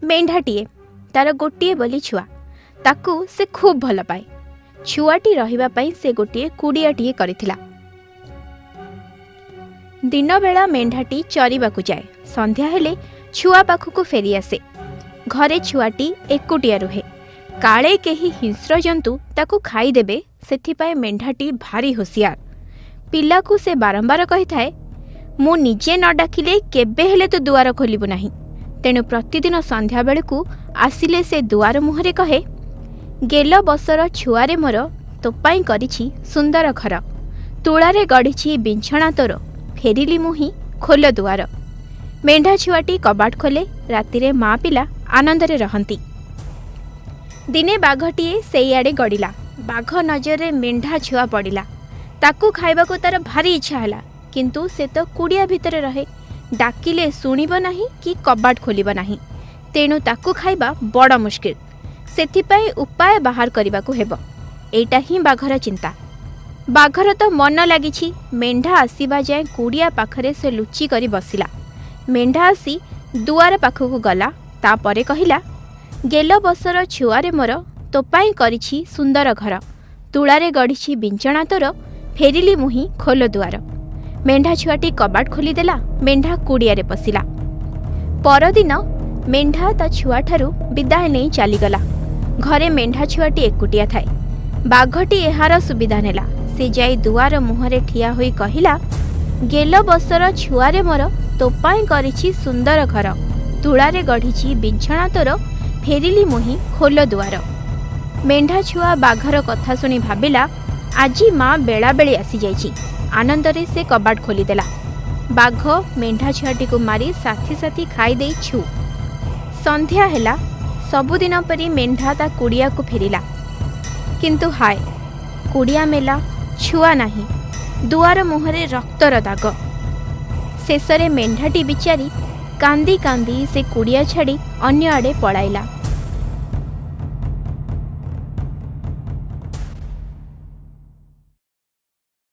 मेढाटीए तार गोटे बोली छुआ ताकू से खूब भल पाए। छुआटी रहिबा पई से गोटे कुड़ियाटीए करिथिला। दिन बेला मेढाटी चरिबाकू जाए। संध्या हेले छुआ पाखकू फेरी आसे। घरे छुआटी एकुटिया रुहे। काले केही हिंस्र जंतु ताकू खाईदेबे सेथिपाई मेढाटी भारी होशियार। पिलाकू से बारंबार कही थाए, मु निजे न डाकिले केबे हेले तो दुआर खोलिबु नाही। तेणु प्रतिदिन संध्या बेलू आसिले से दुआर मुहरे कहे, गेल बसर छुआरे मोर तोपाई करिछि सुंदर घर, तुलारे गढ़िछि बिछଣା तोर, फेरिली मुही खोल दुआर। मेढा छुआटी कबाट खोले। रातिरे माँ पिला आनंदरे रहंती। दिने बाघटीए सेई आड़े गड़िला। बाघ नजरे मेढा छुआ पड़िला। ताकू खाइबाकू तार भारी इच्छा हैला, किंतु से तो कुड़िया भितरे रहे। डाकिले सुनिब नाही कि कबाट खोलिब नाही। तेणु ताकू खाइबा बड़ मुश्किल। सेथिपाई उपाय बाहर करबाकू हेब। एटा ही बाघर चिंता। बाघर तो मन लागिछि। मेढा आसीबा जाए कुड़िया पाखरे से लुचि करी बसिला। मेढा आसी दुआर पाखकू गला। तापरे कहिला, गेल बसर छुआरे मोर तोपाई करिछि सुंदर घर, तुलारे गढ़िछि बिछଣା तोर, फेरिली मुही खोल दुआर। मेढा छुआटी कबाट खोलीदेला। मेढा कुड़ियारे पशिला। परदिन मेढा ता छुआठारू विदाय नहीं चलीगला। घरे मेढा छुआटी एकुटिया थाए। बाघटी एहार सुविधा नेला। से जाई दुआर मुहरे ठिया होई कहिला, गेल बसर छुआरे मोर तोपाई करिछि सुंदर घर, तुलारे गढ़िछि बिछଣା तोर, फेरिली मुही खोल दुआर। मेढा छुआ बाघर कथा शुणी भाबिला, आजी माँ बेला बेली आसी जाइछि। आनंदरे से कबाट खोलीदेला। बाघ मेढा छुआटी को मारी साथी साथी खाई देई छु। संध्या हेला। सबुदिन परी मेढा ता कुड़िया को फेरिला। किंतु हाय, कुड़िया मेला, छुआ नाही। दुआर मुहरे रक्तर दाग। शेषरे मेढाटी बिचारी कांदी कांदी से कुड़िया छाड़ी अन्य आड़े पलाइला।